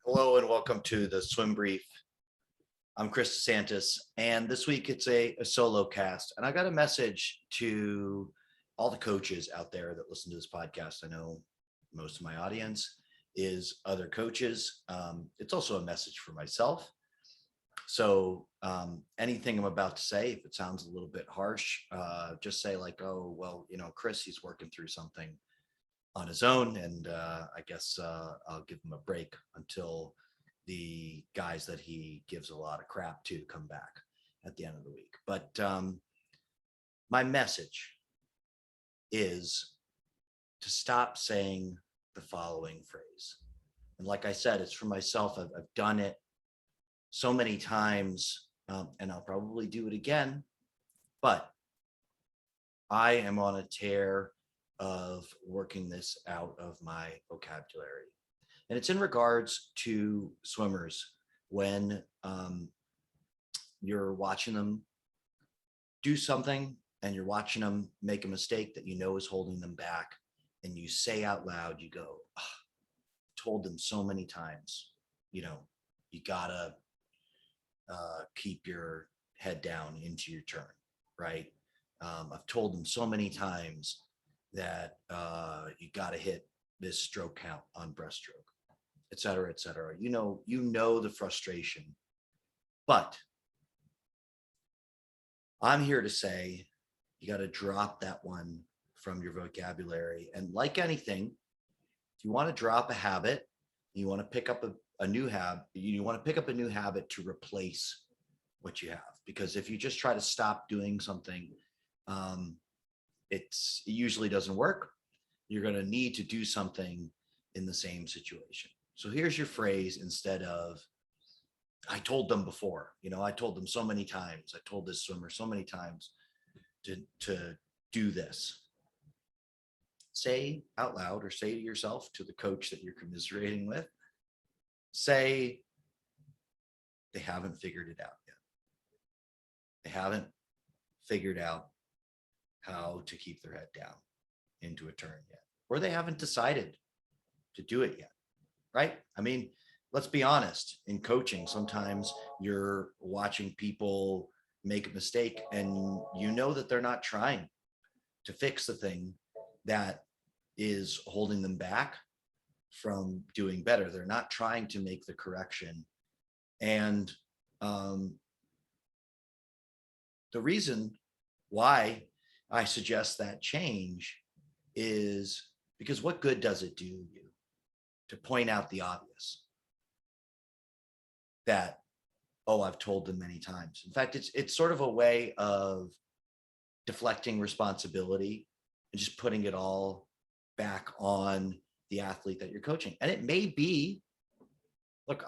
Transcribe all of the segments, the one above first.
Hello and welcome to the Swim Brief. I'm Chris DeSantis, and this week it's a solo cast. And I got a message to all the coaches out there that listen to this podcast. I know most of my audience is other coaches. It's also a message for myself. So anything I'm about to say, if it sounds a little bit harsh, just say like, oh, well, Chris, he's working through something on his own, and I guess I'll give him a break until the guys that he gives a lot of crap to come back at the end of the week. But my message is to stop saying the following phrase. And like I said, it's for myself. I've done it so many times, and I'll probably do it again. But I am on a tear of working this out of my vocabulary. And it's in regards to swimmers when you're watching them do something and you're watching them make a mistake that you know is holding them back. And you say out loud, you go, oh, told them so many times, you gotta keep your head down into your turn, right? I've told them so many times that you got to hit this stroke count on breaststroke, et cetera, et cetera. You know the frustration, but I'm here to say you got to drop that one from your vocabulary. And like anything, if you want to drop a habit, you want to pick up a new habit, you want to pick up a new habit to replace what you have. Because if you just try to stop doing something, it usually doesn't work. You're going to need to do something in the same situation. So here's your phrase instead of, I told them before, I told them so many times. I told this swimmer so many times to do this. Say out loud or say to yourself, to the coach that you're commiserating with, say, they haven't figured it out yet. They haven't figured out how to keep their head down into a turn yet, or they haven't decided to do it yet, right? I mean, let's be honest, in coaching, sometimes you're watching people make a mistake and you know that they're not trying to fix the thing that is holding them back from doing better. They're not trying to make the correction. And the reason why I suggest that change is because what good does it do you to point out the obvious that, oh, I've told them many times. In fact, it's sort of a way of deflecting responsibility and just putting it all back on the athlete that you're coaching. And it may be, look,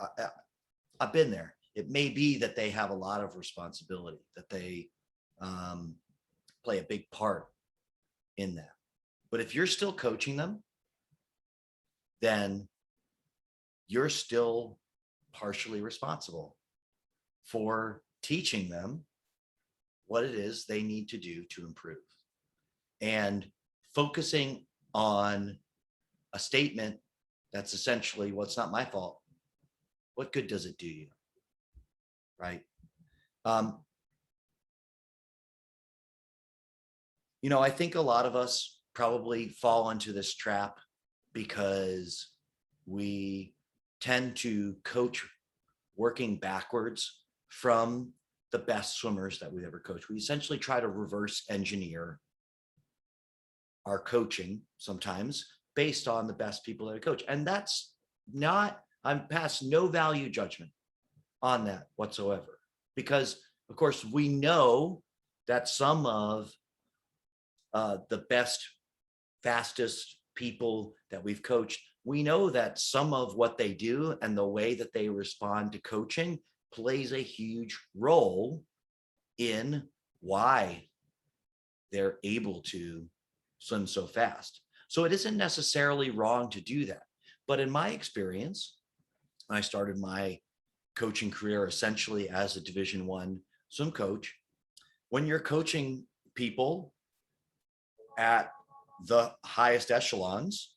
I've been there. It may be that they have a lot of responsibility, that they play a big part in that. But if you're still coaching them, then you're still partially responsible for teaching them what it is they need to do to improve. And focusing on a statement that's essentially, well, it's not my fault. What good does it do you? Right? I think a lot of us probably fall into this trap because we tend to coach working backwards from the best swimmers that we've ever coached. We essentially try to reverse engineer our coaching sometimes based on the best people that I coach. And that's not, I'm past no value judgment on that whatsoever. Because, of course, we know that some of the best, fastest people that we've coached, we know that some of what they do and the way that they respond to coaching plays a huge role in why they're able to swim so fast. So it isn't necessarily wrong to do that. But in my experience, I started my coaching career essentially as a Division I swim coach. When you're coaching people at the highest echelons,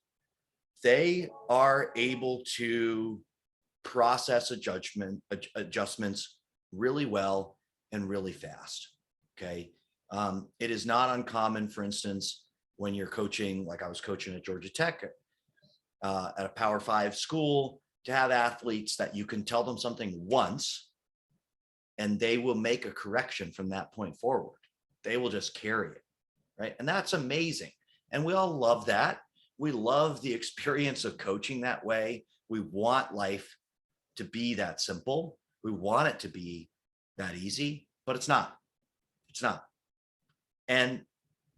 they are able to process adjustments really well and really fast. Okay. It is not uncommon, for instance, when you're coaching, like I was coaching at Georgia Tech, at a Power 5 school, to have athletes that you can tell them something once and they will make a correction from that point forward. They will just carry it, right? And that's amazing. And we all love that. We love the experience of coaching that way. We want life to be that simple. We want it to be that easy, but it's not. It's not. And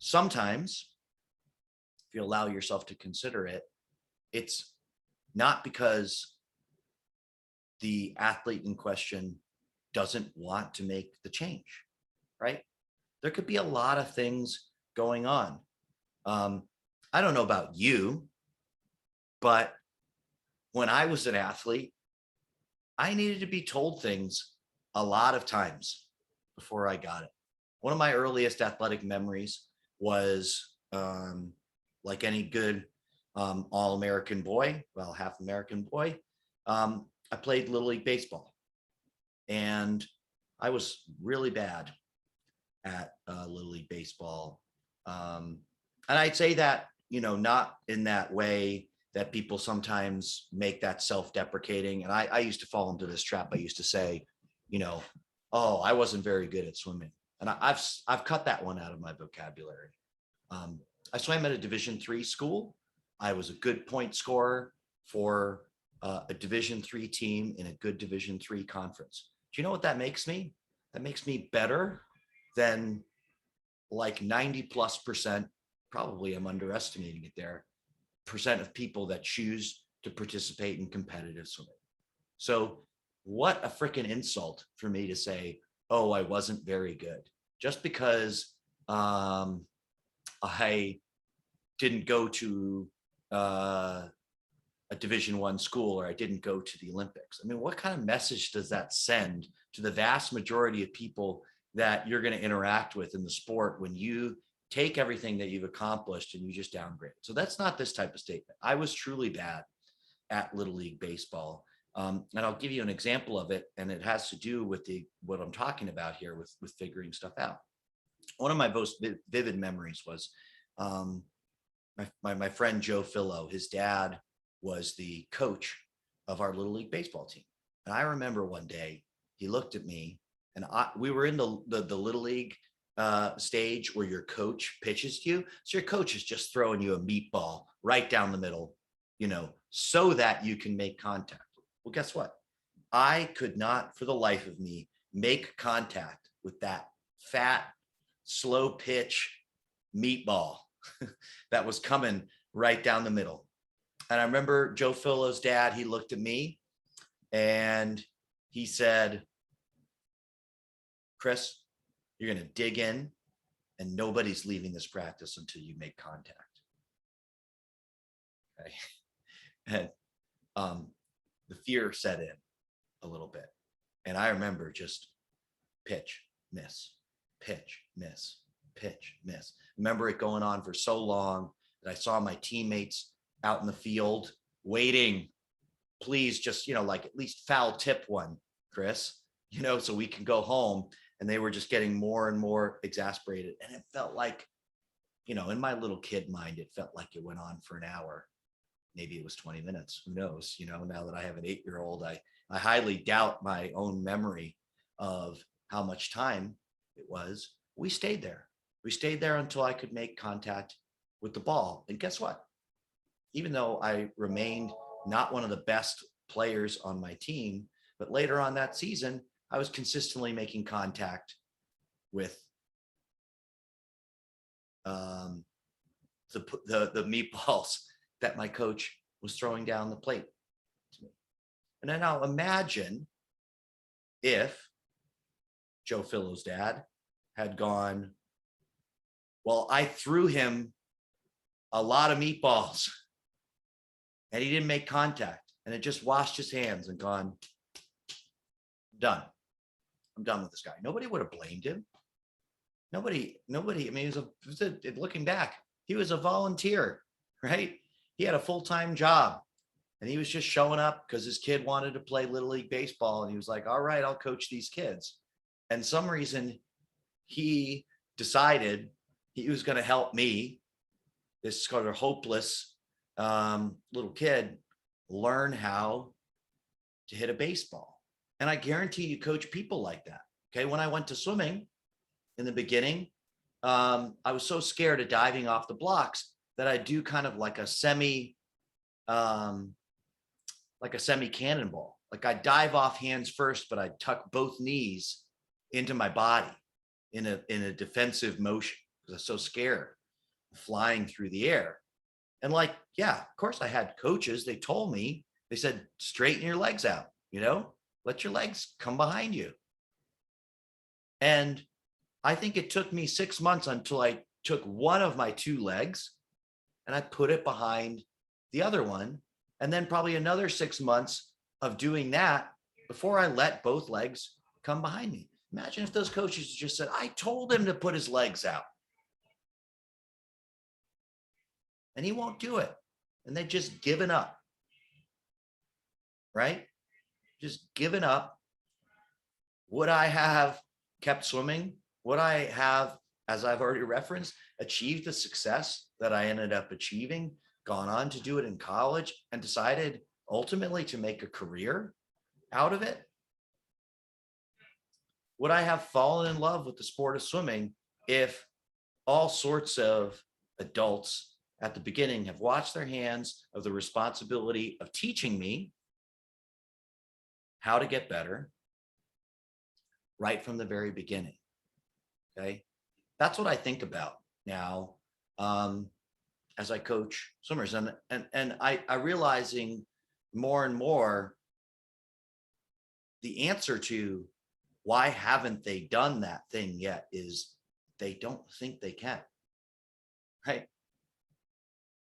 sometimes, if you allow yourself to consider it, it's not because the athlete in question doesn't want to make the change, right? There could be a lot of things going on. I don't know about you, but when I was an athlete, I needed to be told things a lot of times before I got it. One of my earliest athletic memories was like any good all-American boy, well, half American boy, I played Little League baseball, and I was really bad at Little League baseball. And I'd say that, not in that way that people sometimes make that self-deprecating. And I used to fall into this trap. I used to say, oh, I wasn't very good at swimming. And I've cut that one out of my vocabulary. I swam at a Division III school. I was a good point scorer for a Division III team in a good Division III conference. Do you know what that makes me? That makes me better than like 90+%, probably I'm underestimating it there, percent of people that choose to participate in competitive swimming. So what a freaking insult for me to say, oh, I wasn't very good, just because I didn't go to a Division I school, or I didn't go to the Olympics. I mean, what kind of message does that send to the vast majority of people that you're going to interact with in the sport when you take everything that you've accomplished and you just downgrade? So that's not this type of statement. I was truly bad at Little League baseball. And I'll give you an example of it. And it has to do with what I'm talking about here with figuring stuff out. One of my most vivid memories was my friend Joe Fillo. His dad was the coach of our Little League baseball team. And I remember one day he looked at me, and we were in the Little League stage where your coach pitches to you. So your coach is just throwing you a meatball right down the middle, so that you can make contact. Well, guess what? I could not, for the life of me, make contact with that fat, slow pitch meatball that was coming right down the middle. And I remember Joe Fillo's dad, he looked at me and he said, Chris, you're going to dig in, and nobody's leaving this practice until you make contact. Okay. And the fear set in a little bit. And I remember just pitch, miss, pitch, miss, pitch, miss. Remember it going on for so long that I saw my teammates out in the field waiting. Please just, like at least foul tip one, Chris, so we can go home. And they were just getting more and more exasperated. And it felt like, in my little kid mind, it felt like it went on for an hour. Maybe it was 20 minutes. Who knows? Now that I have an 8-year-old, I highly doubt my own memory of how much time it was. We stayed there. We stayed there until I could make contact with the ball. And guess what? Even though I remained not one of the best players on my team, but later on that season, I was consistently making contact with the meatballs that my coach was throwing down the plate to me. And then I'll imagine if Joe Fillo's dad had gone, well, I threw him a lot of meatballs and he didn't make contact, and it just washed his hands and gone, done. I'm done with this guy. Nobody would have blamed him. Nobody. I mean, looking back, he was a volunteer, right? He had a full-time job, And he was just showing up because his kid wanted to play Little League Baseball. And he was like, all right, I'll coach these kids. And some reason he decided he was going to help me, this sort of hopeless little kid, learn how to hit a baseball. And I guarantee you coach people like that. Okay. When I went to swimming in the beginning, I was so scared of diving off the blocks that I do kind of like a semi cannonball. Like I dive off hands first, but I tuck both knees into my body in a defensive motion because I was so scared of flying through the air. And like, yeah, of course I had coaches. They told me, they said, straighten your legs out, let your legs come behind you. And I think it took me 6 months until I took one of my two legs and I put it behind the other one. And then probably another 6 months of doing that before I let both legs come behind me. Imagine if those coaches just said, I told him to put his legs out. And he won't do it. And they've just given up. Right? Just given up. Would I have kept swimming? Would I have, as I've already referenced, achieved the success that I ended up achieving, gone on to do it in college, and decided ultimately to make a career out of it? Would I have fallen in love with the sport of swimming if all sorts of adults at the beginning have washed their hands of the responsibility of teaching me how to get better right from the very beginning? Okay. That's what I think about now as I coach swimmers. And I realizing more and more the answer to why haven't they done that thing yet is they don't think they can. Right.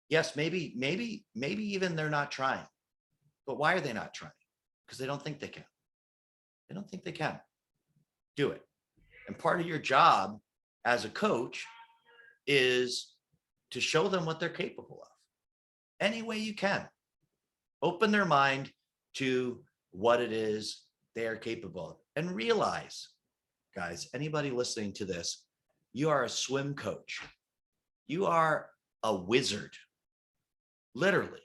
Yes, maybe even they're not trying. But why are they not trying? Because they don't think they can. They don't think they can do it. And part of your job as a coach is to show them what they're capable of any way you can. Open their mind to what it is they are capable of. And realize, guys, anybody listening to this, you are a swim coach. You are a wizard, literally.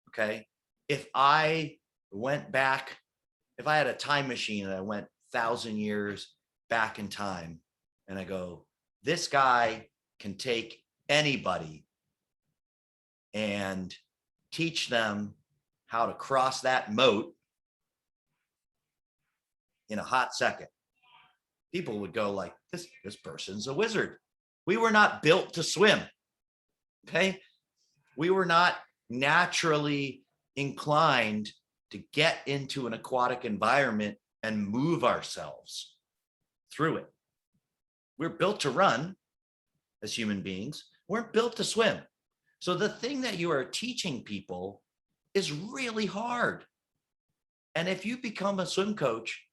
Okay. If I went back, if I had a time machine and I went 1,000 years back in time and I go, this guy can take anybody and teach them how to cross that moat in a hot second, people would go like, this person's a wizard. We were not built to swim. Okay. We were not naturally inclined to get into an aquatic environment and move ourselves through it. We're built to run as human beings. We're built to swim. So the thing that you are teaching people is really hard. And if you become a swim coach,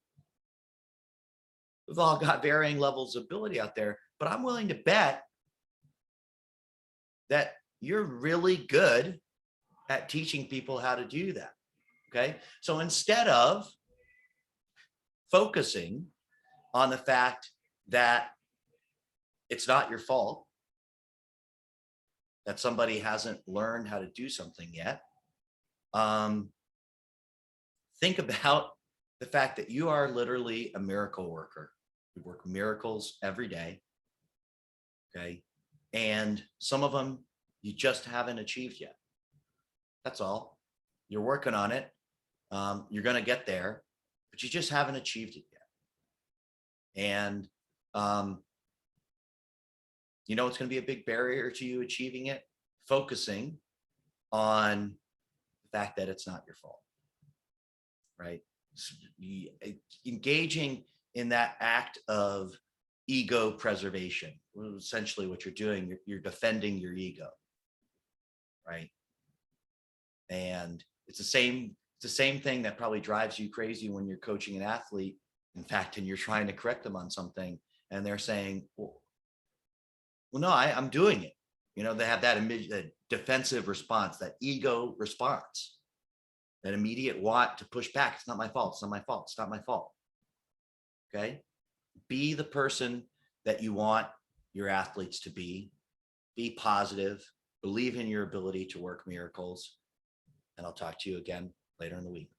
we've all got varying levels of ability out there, but I'm willing to bet that you're really good at teaching people how to do that. Okay. So instead of focusing on the fact that it's not your fault, that somebody hasn't learned how to do something yet, think about the fact that you are literally a miracle worker. You work miracles every day. Okay. And some of them you just haven't achieved yet. That's all. You're working on it. You're going to get there, but you just haven't achieved it yet. And, it's going to be a big barrier to you achieving it, focusing on the fact that it's not your fault, right? Engaging in that act of ego preservation, essentially what you're doing, you're defending your ego, right? And it's the same thing that probably drives you crazy when you're coaching an athlete, in fact, and you're trying to correct them on something and they're saying, well no, I'm doing it. They have that defensive response, that ego response. that immediate want to push back. It's not my fault. It's not my fault. It's not my fault. Okay. Be the person that you want your athletes to be. Be positive. Believe in your ability to work miracles. And I'll talk to you again later in the week.